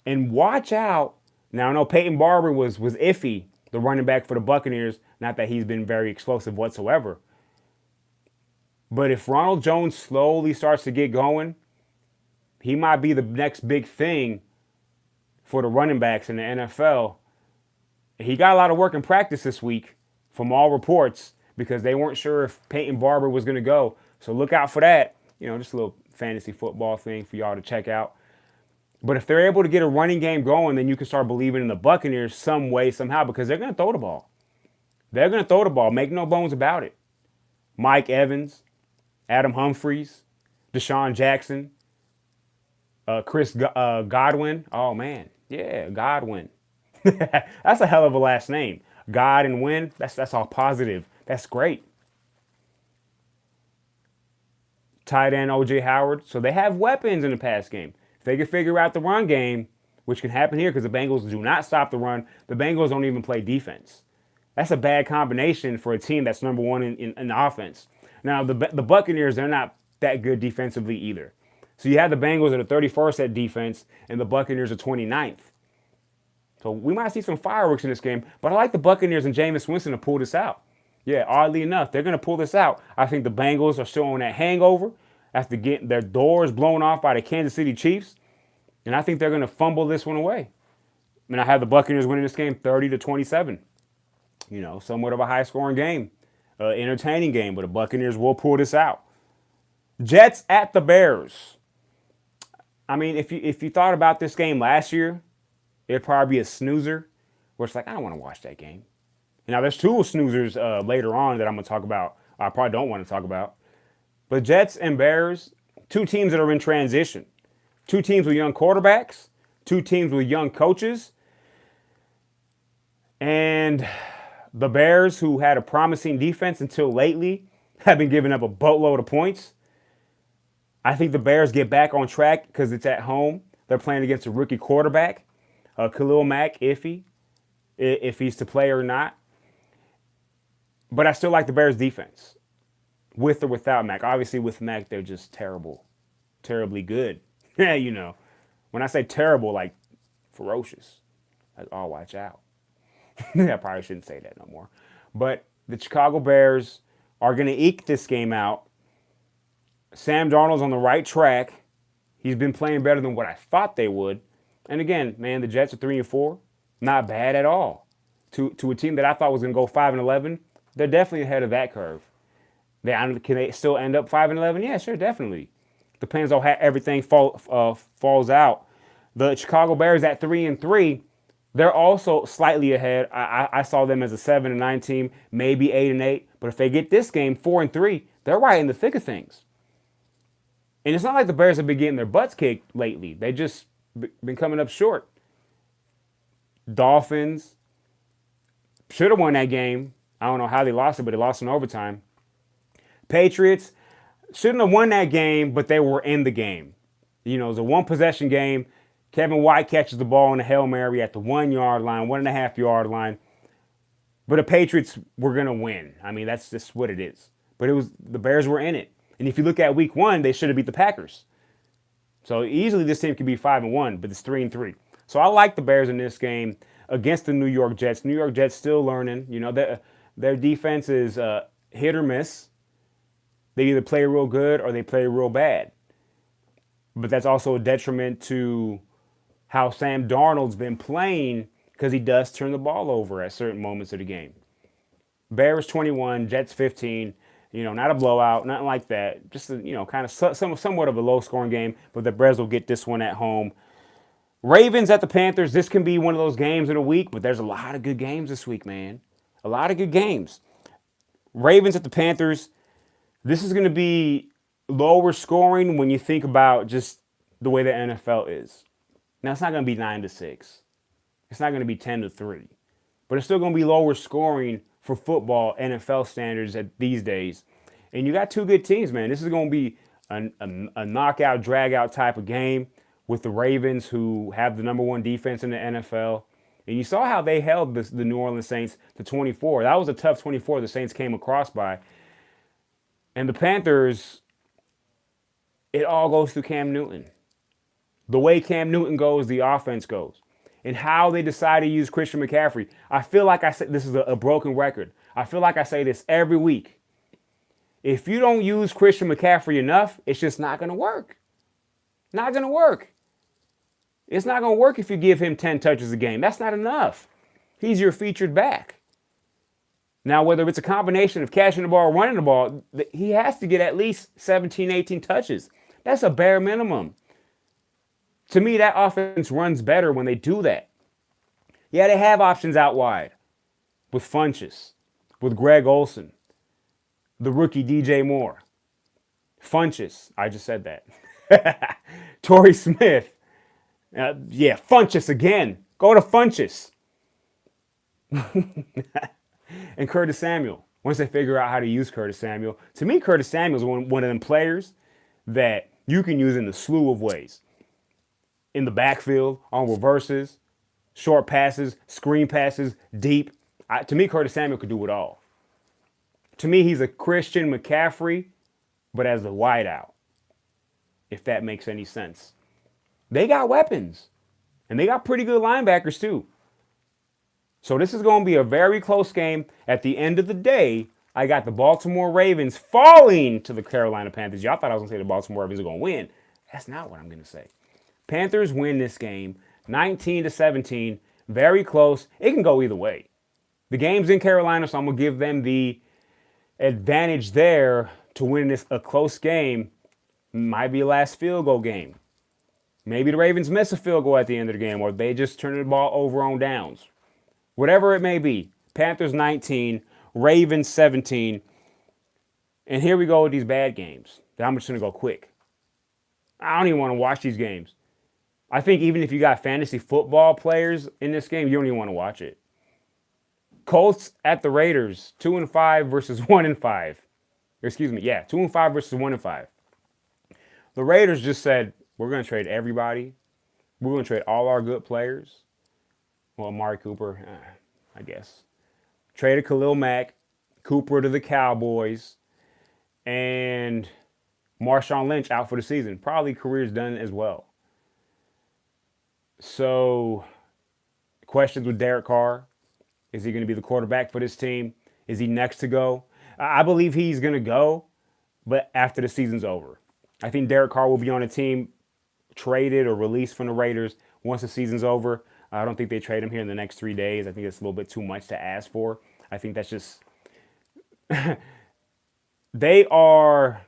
Speaker 1: And watch out. Now, I know Peyton Barber was iffy, the running back for the Buccaneers. Not that he's been very explosive whatsoever. But if Ronald Jones slowly starts to get going, he might be the next big thing for the running backs in the NFL. He got a lot of work in practice this week from all reports because they weren't sure if Peyton Barber was going to go. So look out for that. Just a little fantasy football thing for y'all to check out. But if they're able to get a running game going, then you can start believing in the Buccaneers some way, somehow, because they're going to throw the ball. They're going to throw the ball. Make no bones about it. Mike Evans, Adam Humphries, Deshaun Jackson, Chris Godwin. Oh, man. Yeah, Godwin. That's a hell of a last name. God and Win. That's all positive. That's great. Tight end O.J. Howard. So they have weapons in the pass game. If they can figure out the run game, which can happen here because the Bengals do not stop the run, the Bengals don't even play defense. That's a bad combination for a team that's number one in offense. Now, the Buccaneers, they're not that good defensively either. So you have the Bengals at the 31st at defense, and the Buccaneers are 29th. So we might see some fireworks in this game, but I like the Buccaneers and Jameis Winston to pull this out. Yeah, oddly enough, they're going to pull this out. I think the Bengals are still on that hangover after getting their doors blown off by the Kansas City Chiefs, and I think they're going to fumble this one away. I have the Buccaneers winning this game 30-27. Somewhat of a high-scoring game, entertaining game, but the Buccaneers will pull this out. Jets at the Bears. If you thought about this game last year, it'd probably be a snoozer, where it's like, I don't want to watch that game. Now, there's two snoozers later on that I'm going to talk about. I probably don't want to talk about. But Jets and Bears, two teams that are in transition. Two teams with young quarterbacks. Two teams with young coaches. And the Bears, who had a promising defense until lately, have been giving up a boatload of points. I think the Bears get back on track because it's at home. They're playing against a rookie quarterback. Khalil Mack, iffy, if he's to play or not. But I still like the Bears' defense, with or without Mack. Obviously, with Mack, they're just terrible, terribly good. When I say terrible, like ferocious. I'll watch out. I probably shouldn't say that no more. But the Chicago Bears are going to eke this game out. Sam Darnold's on the right track. He's been playing better than what I thought they would. And again, man, the Jets are 3-4. Not bad at all. To a team that I thought was going to go 5-11, they're definitely ahead of that curve. Can they still end up 5-11? Yeah, sure, definitely. Depends on how everything falls out. The Chicago Bears at 3-3, they're also slightly ahead. I saw them as a 7-9 team, maybe 8-8. But if they get this game 4-3, they're right in the thick of things. And it's not like the Bears have been getting their butts kicked lately. They just been coming up short. Dolphins should have won that game. I don't know how they lost it, but they lost in overtime. Patriots shouldn't have won that game, but they were in the game. It was a one-possession game. Kevin White catches the ball on a Hail Mary at the 1 yard line, 1.5 yard line. But the Patriots were going to win. That's just what it is. But the Bears were in it. And if you look at week 1, they should have beat the Packers. So easily this team could be 5-1, but it's 3-3. So I like the Bears in this game against the New York Jets. New York Jets still learning. Their defense is hit or miss. They either play real good or they play real bad. But that's also a detriment to how Sam Darnold's been playing because he does turn the ball over at certain moments of the game. Bears 21, Jets 15. Not a blowout, nothing like that. Just kind of somewhat of a low-scoring game, but the Bears will get this one at home. Ravens at the Panthers. This can be one of those games in a week, but there's a lot of good games this week, man. A lot of good games. Ravens at the Panthers. This is going to be lower scoring when you think about just the way the NFL is. Now, it's not going to be 9-6. It's not going to be 10-3. But it's still going to be lower scoring for football NFL standards these days. And you got two good teams, man. This is going to be a knockout, drag-out type of game with the Ravens, who have the number one defense in the NFL. And you saw how they held the New Orleans Saints to 24. That was a tough 24 the Saints came across by. And the Panthers, it all goes through Cam Newton. The way Cam Newton goes, the offense goes. And how they decide to use Christian McCaffrey. I feel like I said this is a broken record. I feel like I say this every week. If you don't use Christian McCaffrey enough, it's just not going to work. Not going to work. It's not going to work if you give him 10 touches a game. That's not enough. He's your featured back. Now, whether it's a combination of catching the ball or running the ball, he has to get at least 17, 18 touches. That's a bare minimum. To me, that offense runs better when they do that. Yeah, they have options out wide with Funchess, with Greg Olsen, the rookie DJ Moore. Funchess, I just said that. Torrey Smith. Funchess again. Go to Funchess. And Curtis Samuel. Once they figure out how to use Curtis Samuel. To me, Curtis Samuel is one of them players that you can use in a slew of ways. In the backfield, on reverses, short passes, screen passes, deep. To me, Curtis Samuel could do it all. To me, he's a Christian McCaffrey, but as a wideout, if that makes any sense. They got weapons, and they got pretty good linebackers too. So this is going to be a very close game. At the end of the day, I got the Baltimore Ravens falling to the Carolina Panthers. Y'all thought I was going to say the Baltimore Ravens are going to win. That's not what I'm going to say. Panthers win this game 19-17. Very close. It can go either way. The game's in Carolina, so I'm going to give them the advantage there to win this a close game. Might be a last field goal game. Maybe the Ravens miss a field goal at the end of the game, or they just turn the ball over on downs. Whatever it may be. Panthers 19, Ravens 17. And here we go with these bad games. I'm just going to go quick. I don't even want to watch these games. I think even if you got fantasy football players in this game, you don't even want to watch it. Colts at the Raiders, 2-5 versus 1-5. Excuse me, 2-5 versus 1-5. The Raiders just said, we're going to trade everybody. We're going to trade all our good players. Well, Amari Cooper, I guess. Traded Khalil Mack, Cooper to the Cowboys, and Marshawn Lynch out for the season. Probably career's done as well. So, questions with Derek Carr. Is he going to be the quarterback for this team? Is he next to go? I believe he's going to go, but after the season's over. I think Derek Carr will be on a team traded or released from the Raiders once the season's over. I don't think they trade him here in the next 3 days. I think it's a little bit too much to ask for. I think that's just... They are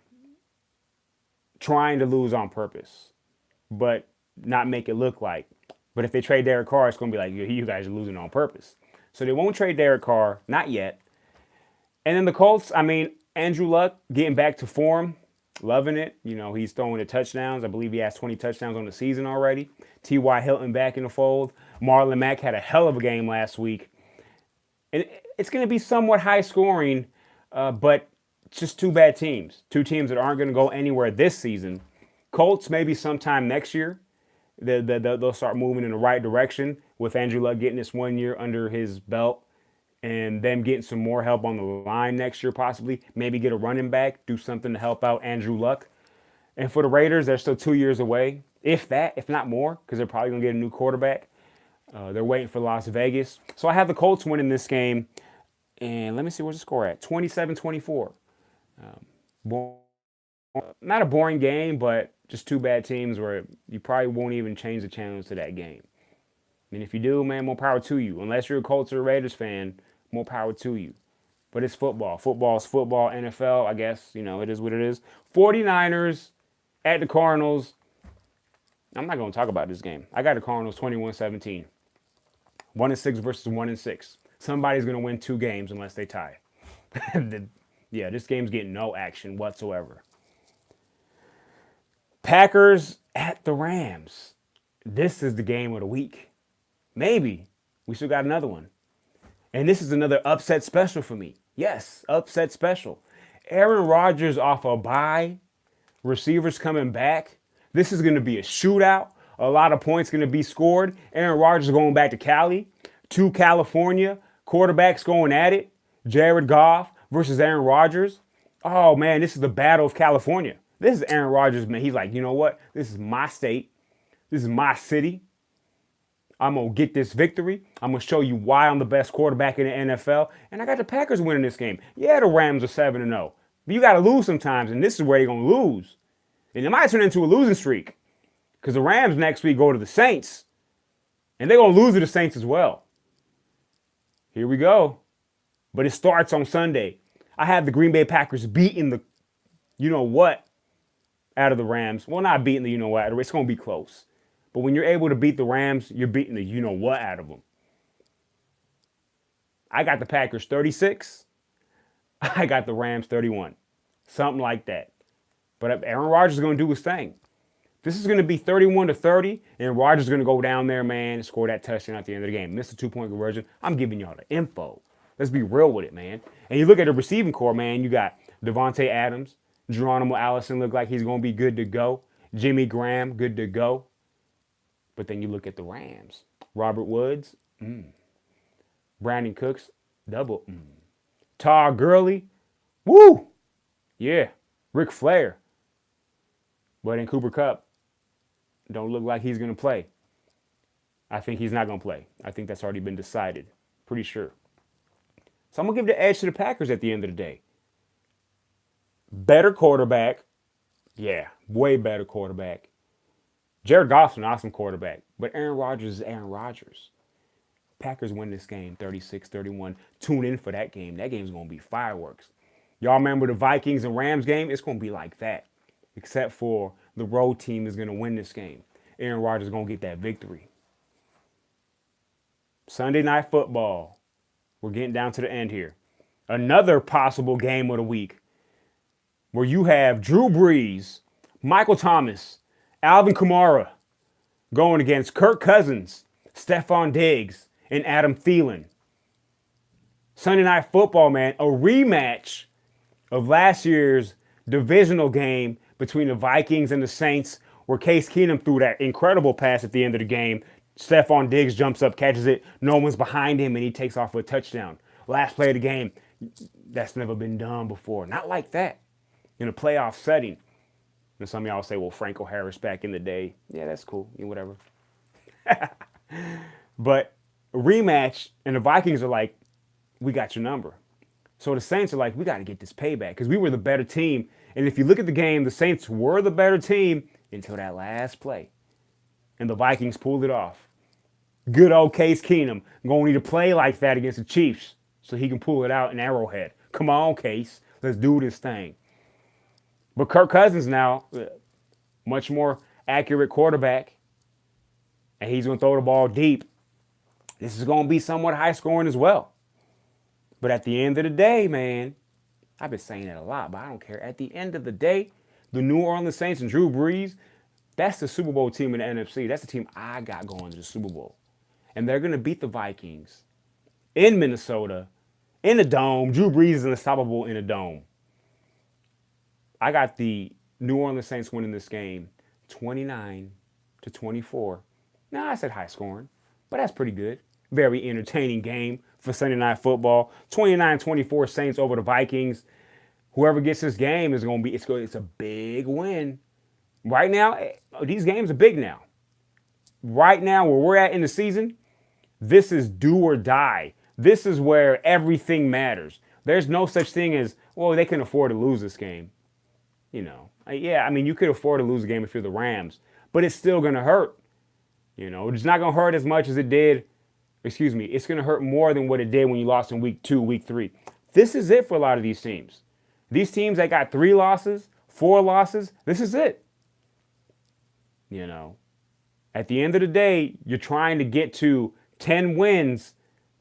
Speaker 1: trying to lose on purpose, but not make it look like. But if they trade Derek Carr, it's going to be like, you guys are losing on purpose. So they won't trade Derek Carr, not yet. And then the Colts, Andrew Luck getting back to form, loving it. He's throwing the touchdowns. I believe he has 20 touchdowns on the season already. T.Y. Hilton back in the fold. Marlon Mack had a hell of a game last week. And it's going to be somewhat high scoring, but just two bad teams. Two teams that aren't going to go anywhere this season. Colts maybe sometime next year. They'll start moving in the right direction with Andrew Luck getting this 1 year under his belt and them getting some more help on the line next year possibly. Maybe get a running back, do something to help out Andrew Luck. And for the Raiders, they're still 2 years away, if not more, because they're probably going to get a new quarterback. They're waiting for Las Vegas. So I have the Colts winning this game. And let me see, where's the score at? 27-24. Not a boring game, but just two bad teams where you probably won't even change the channels to that game. And if you do, man, more power to you. Unless you're a Colts or a Raiders fan, more power to you. But it's football. Football's football. NFL, I guess, it is what it is. 49ers at the Cardinals. I'm not going to talk about this game. I got the Cardinals 21-17. 1-6 versus 1-6. Somebody's going to win two games unless they tie. This game's getting no action whatsoever. Packers at the Rams. This is the game of the week. Maybe. We still got another one. And this is another upset special for me. Yes, upset special. Aaron Rodgers off a bye. Receivers coming back. This is going to be a shootout. A lot of points going to be scored. Aaron Rodgers going back to Cali. To California. Quarterbacks going at it. Jared Goff versus Aaron Rodgers. Oh, man, this is the battle of California. This is Aaron Rodgers, man. He's like, you know what? This is my state. This is my city. I'm going to get this victory. I'm going to show you why I'm the best quarterback in the NFL. And I got the Packers winning this game. Yeah, the Rams are 7-0. But you got to lose sometimes, and this is where you're going to lose. And it might turn into a losing streak. Because the Rams next week go to the Saints. And they're going to lose to the Saints as well. Here we go. But it starts on Sunday. I have the Green Bay Packers beating the you-know-what out of the Rams. Well, not beating the you-know-what. It's going to be close. But when you're able to beat the Rams, you're beating the you-know-what out of them. I got the Packers 36. I got the Rams 31. Something like that. But Aaron Rodgers is going to do his thing. This is going to be 31-30, and Rodgers is going to go down there, man, and score that touchdown at the end of the game. Miss a two-point conversion. I'm giving y'all the info. Let's be real with it, man. And you look at the receiving core, man. You got Devontae Adams. Geronimo Allison look like he's going to be good to go. Jimmy Graham, good to go. But then you look at the Rams. Robert Woods, Brandon Cooks, double. Todd Gurley, woo! Yeah. Ric Flair. But in Cooper Kupp, don't look like he's going to play. I think he's not going to play. I think that's already been decided. Pretty sure. So I'm going to give the edge to the Packers at the end of the day. Better quarterback. Yeah, way better quarterback. Jared Goff's an awesome quarterback. But Aaron Rodgers is Aaron Rodgers. Packers win this game 36-31. Tune in for that game. That game's going to be fireworks. Y'all remember the Vikings and Rams game? It's going to be like that. Except for the road team is going to win this game. Aaron Rodgers is going to get that victory. Sunday Night Football. We're getting down to the end here. Another possible game of the week where you have Drew Brees, Michael Thomas, Alvin Kamara going against Kirk Cousins, Stephon Diggs, and Adam Thielen. Sunday Night Football, man, a rematch of last year's divisional game between the Vikings and the Saints, where Case Keenum threw that incredible pass at the end of the game. Stephon Diggs jumps up, catches it. No one's behind him, and he takes off for a touchdown. Last play of the game. That's never been done before. Not like that in a playoff setting. And some of y'all say, well, Franco Harris back in the day. Yeah, that's cool. Whatever. But a rematch, and the Vikings are like, we got your number. So the Saints are like, we got to get this payback because we were the better team. And if you look at the game, the Saints were the better team until that last play. And the Vikings pulled it off. Good old Case Keenum going to need to play like that against the Chiefs so he can pull it out in Arrowhead. Come on, Case. Let's do this thing. But Kirk Cousins now, much more accurate quarterback. And he's going to throw the ball deep. This is going to be somewhat high scoring as well. But at the end of the day, man, I've been saying that a lot, but I don't care. At the end of the day, the New Orleans Saints and Drew Brees, that's the Super Bowl team in the NFC. That's the team I got going to the Super Bowl. And they're going to beat the Vikings in Minnesota, in the Dome. Drew Brees is unstoppable in the Dome. I got the New Orleans Saints winning this game 29-24. Now, I said high scoring, but that's pretty good. Very entertaining game for Sunday Night Football. 29-24 Saints over the Vikings. Whoever gets this game is going to be, it's a big win. Right now, these games are big now. Right now, where we're at in the season, this is do or die. This is where everything matters. There's no such thing as, well, they can afford to lose this game. Yeah, I mean, you could afford to lose a game if you're the Rams, but it's still going to hurt. It's not going to hurt as much as it did. Excuse me, it's going to hurt more than what it did when you lost in week 2, week 3. This is it for a lot of these teams. These teams that got 3 losses, 4 losses, this is it. At the end of the day, you're trying to get to 10 wins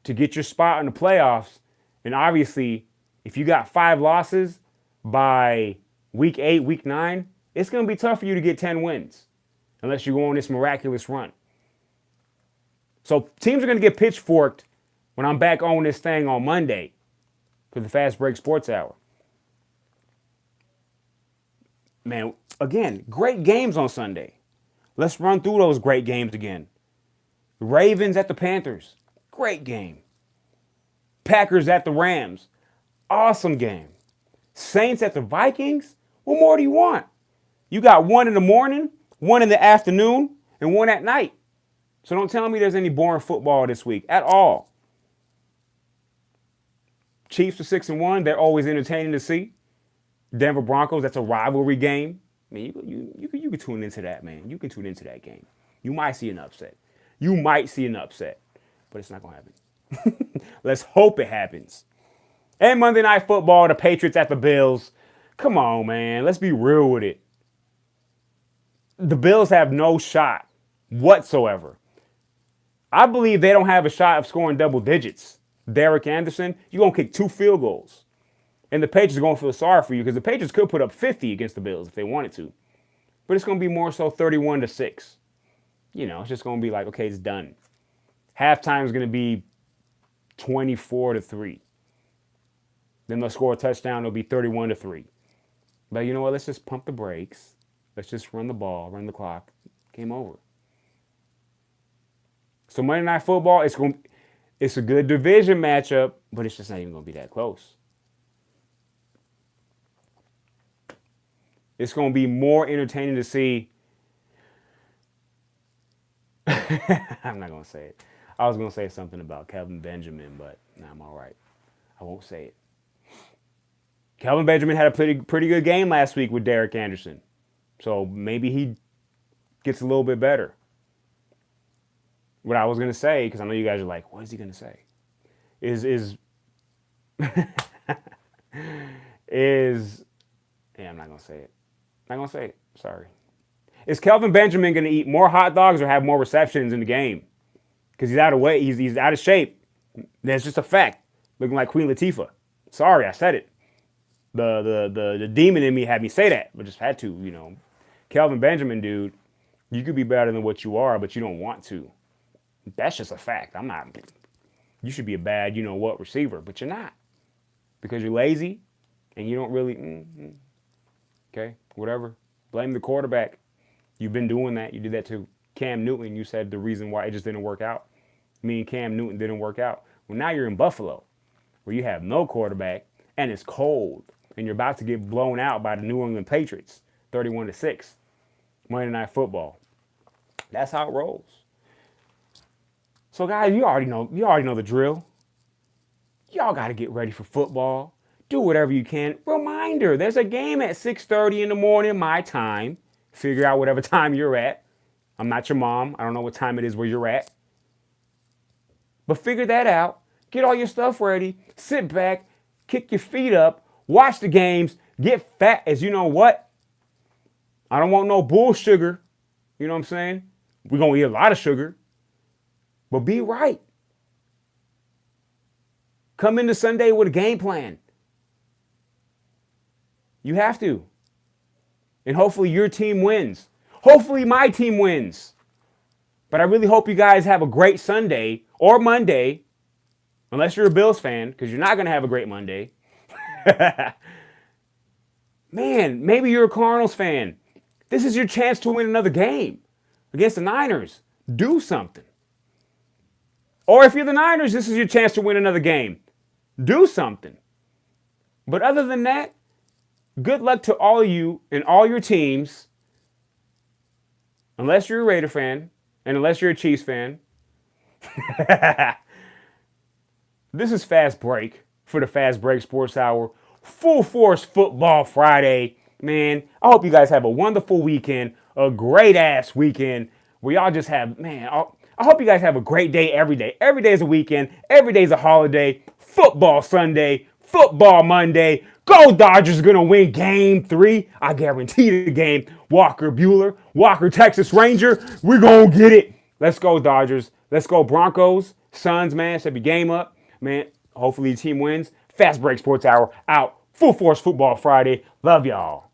Speaker 1: to get your spot in the playoffs. And obviously, if you got 5 losses by week 8, week 9, it's going to be tough for you to get 10 wins unless you go on this miraculous run. So teams are going to get pitchforked when I'm back on this thing on Monday for the Fast Break Sports Hour. Man, again, great games on Sunday. Let's run through those great games again. Ravens at the Panthers. Great game. Packers at the Rams. Awesome game. Saints at the Vikings. What more do you want? You got one in the morning, one in the afternoon, and one at night. So don't tell me there's any boring football this week at all. Chiefs are 6-1. They're always entertaining to see. Denver Broncos, that's a rivalry game. I mean, you can tune into that, man. You can tune into that game. You might see an upset. You might see an upset, but it's not gonna happen. Let's hope it happens. And Monday Night Football, the Patriots at the Bills. Come on, man. Let's be real with it. The Bills have no shot whatsoever. I believe they don't have a shot of scoring double digits. Derek Anderson, you're going to kick 2 field goals. And the Patriots are going to feel sorry for you because the Patriots could put up 50 against the Bills if they wanted to. But it's going to be more so 31-6. You know, it's just going to be like, okay, it's done. Halftime is going to be 24-3. Then they'll score a touchdown. It'll be 31-3. But you know what? Let's just pump the brakes. Let's just run the ball, run the clock. Game over. So Monday Night Football, it's a good division matchup, but it's just not even going to be that close. It's going to be more entertaining to see. I'm not going to say it. I was going to say something about Kelvin Benjamin, but I'm all right. I won't say it. Kelvin Benjamin had a pretty good game last week with Derek Anderson. So maybe he gets a little bit better. What I was going to say, because I know you guys are like, what is he going to say? I'm not going to say it. Not going to say it. Sorry. Is Kelvin Benjamin going to eat more hot dogs or have more receptions in the game? Because he's out of weight. He's out of shape. That's just a fact. Looking like Queen Latifah. Sorry, I said it. The demon in me had me say that, but just had to, you know. Kelvin Benjamin, dude, you could be better than what you are, but you don't want to. That's just a fact. I'm not. You should be a bad, you know what, receiver, but you're not. Because you're lazy and you don't really, okay, whatever. Blame the quarterback. You've been doing that. You did that to Cam Newton. You said the reason why it just didn't work out. Me and Cam Newton didn't work out. Well, now you're in Buffalo, where you have no quarterback and it's cold. And you're about to get blown out by the New England Patriots, 31-6. Monday Night Football. That's how it rolls. So, guys, you already know the drill. Y'all got to get ready for football. Do whatever you can. Reminder, there's a game at 6:30 in the morning, my time. Figure out whatever time you're at. I'm not your mom. I don't know what time it is where you're at. But figure that out. Get all your stuff ready. Sit back. Kick your feet up. Watch the games, get fat, as you know what? I don't want no bull sugar. You know what I'm saying? We're going to eat a lot of sugar. But be right. Come into Sunday with a game plan. You have to. And hopefully your team wins. Hopefully my team wins. But I really hope you guys have a great Sunday or Monday, unless you're a Bills fan, because you're not going to have a great Monday. Man, maybe you're a Cardinals fan. This is your chance to win another game against the Niners. Do something. Or if you're the Niners, this is your chance to win another game. Do something. But other than that, good luck to all of you and all your teams. Unless you're a Raider fan and unless you're a Chiefs fan. This is Fast Break for the Fast Break Sports Hour. Full Force Football Friday. Man, I hope you guys have a wonderful weekend, a great-ass weekend where y'all just have, man, I hope you guys have a great day every day. Every day is a weekend. Every day is a holiday. Football Sunday. Football Monday. Go Dodgers are going to win Game 3. I guarantee the game. Walker Buehler. Walker Texas Ranger. We're going to get it. Let's go Dodgers. Let's go Broncos. Suns, man. Should be game up. Man, hopefully the team wins. Fast Break Sports Hour out. Full Force Football Friday. Love y'all.